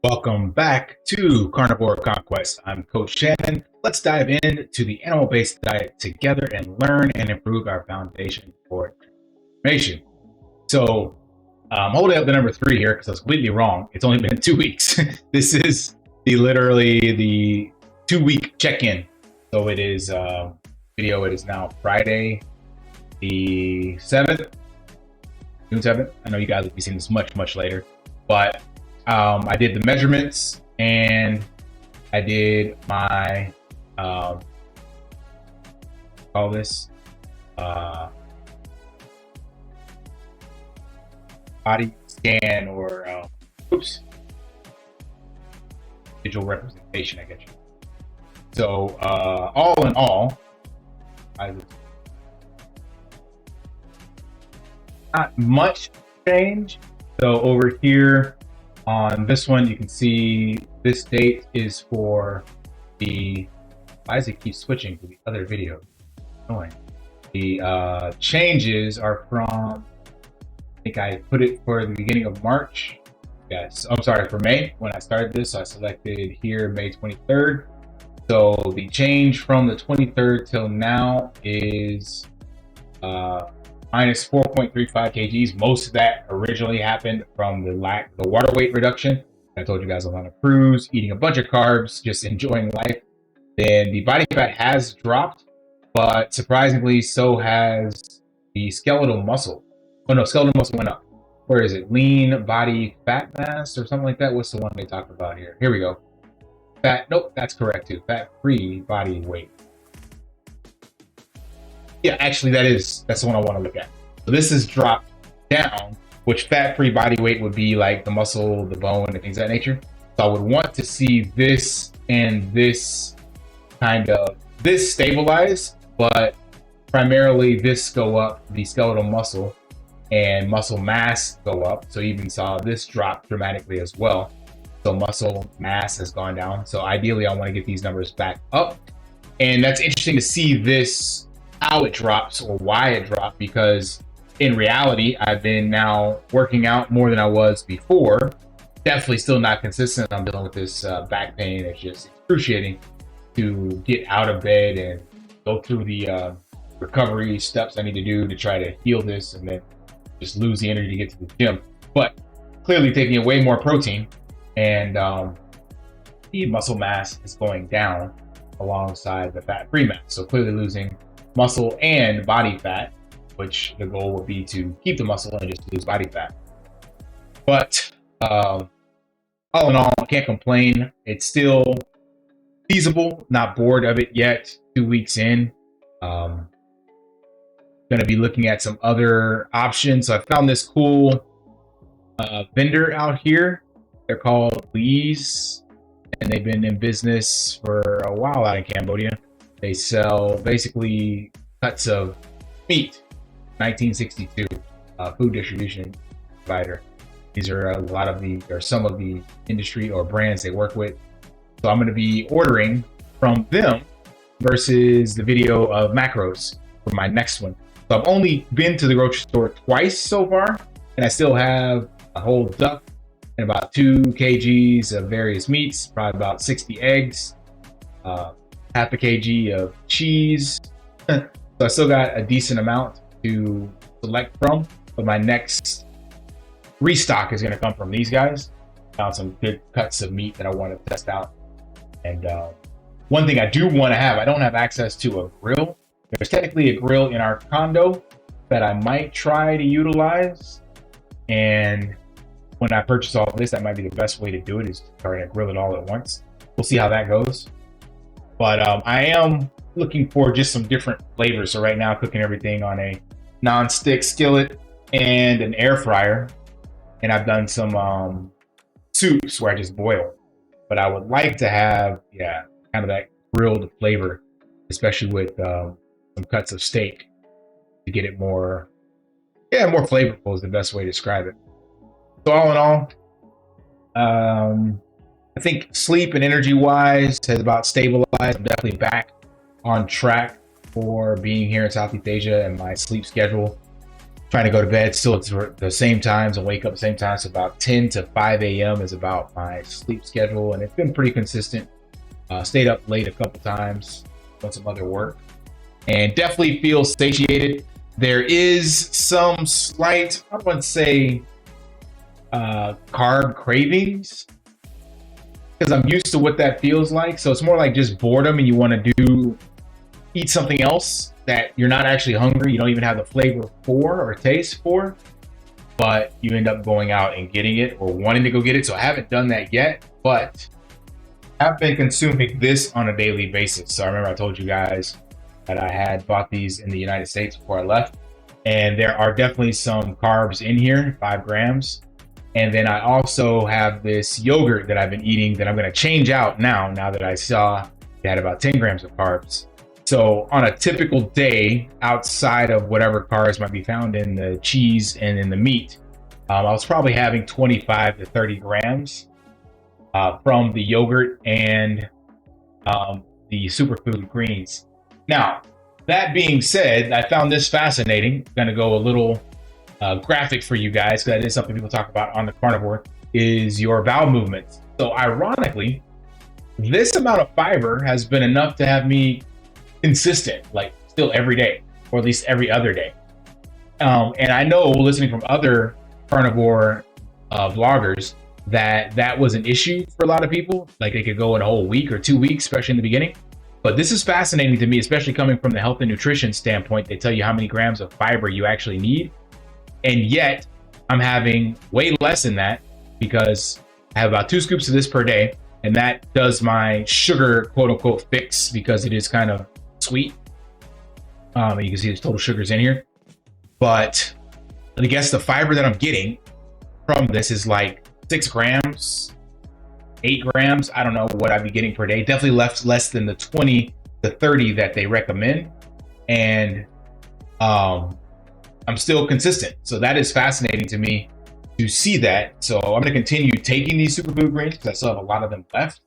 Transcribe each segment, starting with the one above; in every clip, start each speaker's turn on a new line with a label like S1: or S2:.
S1: Welcome back to Carnivore Conquest. I'm Coach Shannon. Let's dive into the animal-based diet together and learn and improve our foundation for transformation. So I'm holding up the number 3 here because I was completely wrong. It's only been 2 weeks. This is literally the 2-week check-in. So it is video. It is now Friday, the 7th, June 7th. I know you guys will be seeing this much later, but I did the measurements and I did my call this body scan or visual representation, I guess. So all in all, not much change. So over here on this one, you can see this date is for the, why does it keep switching to the other video? Annoying. The changes are from, I think I put it for the beginning of March. Yes, I'm sorry, for May when I started this. So I selected here May 23rd. So the change from the 23rd till now is minus 4.35 kgs. Most of that originally happened from the water weight reduction. I told you guys I'm on a cruise, eating a bunch of carbs, just enjoying life. Then the body fat has dropped, but surprisingly, so has the skeletal muscle. Oh no, skeletal muscle went up. Where is it? Lean body fat mass or something like that. What's the one they talk about here? Here we go. Fat, nope, that's correct too. Fat-free body weight. Yeah, actually that's the one I want to look at. So this is dropped down, which fat-free body weight would be like the muscle, the bone, and things of that nature. So I would want to see this and this this stabilize, but primarily this go up, the skeletal muscle and muscle mass go up. So you even saw this drop dramatically as well. So muscle mass has gone down. So ideally, I want to get these numbers back up. And that's interesting to see this, how it drops or why it dropped, because in reality, I've been now working out more than I was before. Definitely still not consistent. I'm dealing with this back pain. It's just excruciating to get out of bed and go through the recovery steps I need to do to try to heal this and then just lose the energy to get to the gym. But clearly taking away more protein and the muscle mass is going down alongside the fat-free mass. So clearly losing muscle and body fat, which the goal would be to keep the muscle and just lose body fat. But all in all, I can't complain. It's still feasible, not bored of it yet. 2 weeks in. Going to be looking at some other options. So I found this cool vendor out here. They're called Lee's, and they've been in business for a while out in Cambodia. They sell basically cuts of meat. 1962 food distribution provider. These are some of the industry or brands they work with. So I'm going to be ordering from them versus the video of macros for my next one. So I've only been to the grocery store twice so far, and I still have a whole duck and about 2 kgs of various meats, probably about 60 eggs, half a kg of cheese. So I still got a decent amount to select from, but my next restock is going to come from these guys. Found some good cuts of meat that I want to test out. And one thing I do want to have, I don't have access to a grill. There's technically a grill in our condo that I might try to utilize. And when I purchase all of this, that might be the best way to do it, is try to grill it all at once. We'll see how that goes. But I am looking for just some different flavors. So right now, cooking everything on a non-stick skillet and an air fryer. And I've done some soups where I just boil. But I would like to have, kind of that grilled flavor, especially with some cuts of steak, to get it more flavorful is the best way to describe it. So all in all, I think sleep and energy wise has about stabilized. I'm definitely back on track for being here in Southeast Asia, and my sleep schedule trying to go to bed still at the same times and wake up at the same time. So about 10 to 5 a.m. is about my sleep schedule, and it's been pretty consistent. Stayed up late a couple times, done some other work, and definitely feel satiated. There is some slight, I wouldn't say carb cravings, because I'm used to what that feels like. So it's more like just boredom, and you want to eat something else that you're not actually hungry. You don't even have the flavor for or taste for, but you end up going out and getting it or wanting to go get it. So I haven't done that yet, but I've been consuming this on a daily basis. So I remember I told you guys that I had bought these in the United States before I left, and there are definitely some carbs in here, 5 grams. And then I also have this yogurt that I've been eating that I'm going to change out now that I saw it had about 10 grams of carbs. So on a typical day, outside of whatever carbs might be found in the cheese and in the meat, I was probably having 25 to 30 grams from the yogurt and the superfood greens. Now, that being said, I found this fascinating. I'm going to go a little graphic for you guys, because that is something people talk about on the carnivore, is your bowel movements. So ironically, this amount of fiber has been enough to have me consistent, like still every day, or at least every other day. And I know, listening from other carnivore vloggers, that was an issue for a lot of people. Like they could go in a whole week or 2 weeks, especially in the beginning. But this is fascinating to me, especially coming from the health and nutrition standpoint. They tell you how many grams of fiber you actually need. And yet I'm having way less than that, because I have about 2 scoops of this per day. And that does my sugar, quote unquote, fix, because it is kind of sweet. You can see there's total sugars in here. But I guess the fiber that I'm getting from this is like 6 grams, 8 grams. I don't know what I'd be getting per day. Definitely less than the 20 to 30 that they recommend. And I'm still consistent. So that is fascinating to me to see that. So I'm going to continue taking these superfood greens, because I still have a lot of them left.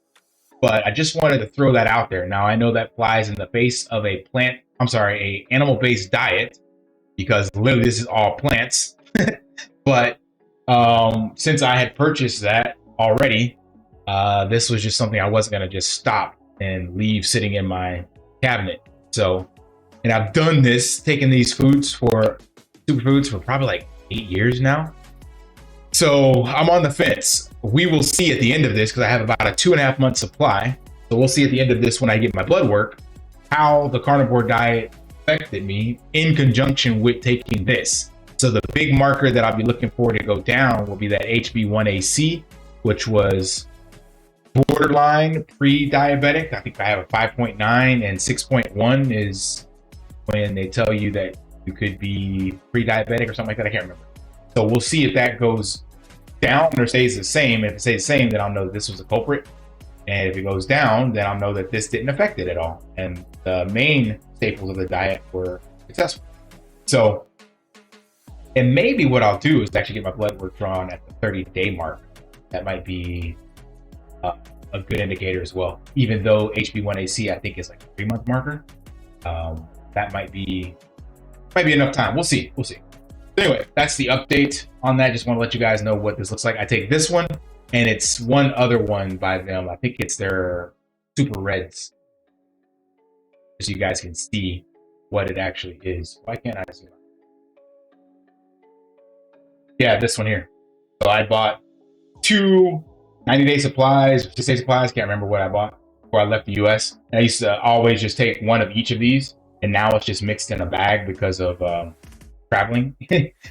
S1: But I just wanted to throw that out there. Now I know that flies in the face of a animal-based diet, because literally this is all plants. But since I had purchased that already, this was just something I wasn't going to just stop and leave sitting in my cabinet. So, and I've done this, taking these superfoods for probably like 8 years now. So I'm on the fence. We will see at the end of this, because I have about a 2.5 month supply. So we'll see at the end of this, when I get my blood work, how the carnivore diet affected me in conjunction with taking this. So the big marker that I'll be looking for to go down will be that HB1AC, which was borderline pre-diabetic. I think I have a 5.9, and 6.1 is when they tell you that you could be pre-diabetic or something like that. I can't remember. So we'll see if that goes down or stays the same. If it stays the same, then I'll know that this was a culprit. And if it goes down, then I'll know that this didn't affect it at all. And the main staples of the diet were successful. So, and maybe what I'll do is actually get my blood work drawn at the 30-day mark. That might be a good indicator as well. Even though HB1AC, I think, is like a 3-month marker. That might be enough time. We'll see. Anyway, that's the update on that. Just want to let you guys know what this looks like. I take this one, and it's one other one by them. I think it's their Super Reds, so you guys can see what it actually is. Why can't I zoom out? Yeah, this one here. So I bought 2 90-day supplies, 6-day supplies. Can't remember what I bought before I left the US. And I used to always just take one of each of these, and now it's just mixed in a bag because of traveling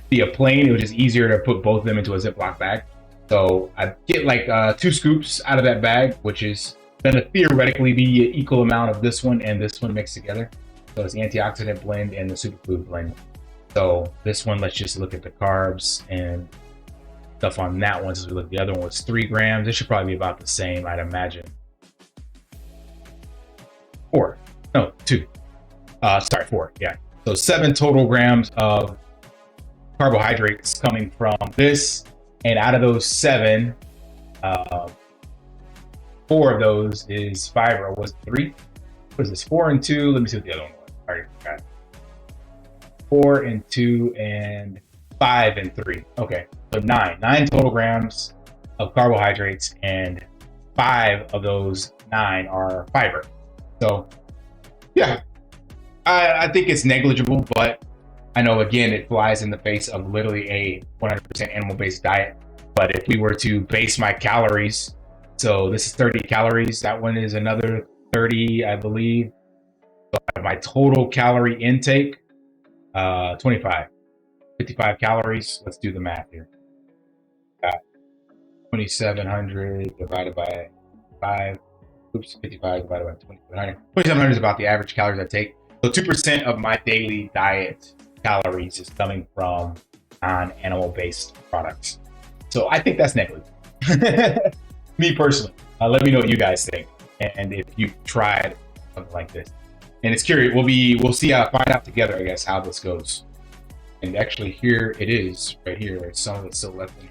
S1: via plane. It was just easier to put both of them into a Ziploc bag. So I get like 2 scoops out of that bag, which is going to theoretically be an equal amount of this one and this one mixed together. So it's the antioxidant blend and the superfood blend. So this one, let's just look at the carbs and stuff on that one. Since we look at the other one, was 3 grams. It should probably be about the same, I'd imagine. 4. No, 2. Sorry, 4. Yeah. So 7 total grams of carbohydrates coming from this. And out of those 7, 4 of those is fiber. Was it 3? What is this? 4 and 2. Let me see what the other one was. I already forgot. 4 and 2 and 5 and 3. Okay, so nine total grams of carbohydrates, and 5 of those 9 are fiber. So yeah, I think it's negligible, but I know, again, it flies in the face of literally a 100% animal-based diet. But if we were to base my calories, so this is 30 calories, that one is another 30, I believe. So my total calorie intake, 25, 55 calories. Let's do the math here. 2,700 divided by 5. Oops, 55 divided by 2,700. 2,700 is about the average calories I take. So 2% of my daily diet calories is coming from non-animal-based products. So I think that's negligible. Me personally. Let me know what you guys think, and if you've tried something like this. And it's curious. We'll see. Find out together, I guess, how this goes. And actually, here it is, right here. Some of it's still left in.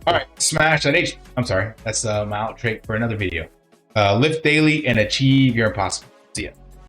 S1: All right, smash that H. I'm sorry. That's my outtake for another video. Lift daily and achieve your impossible. See ya.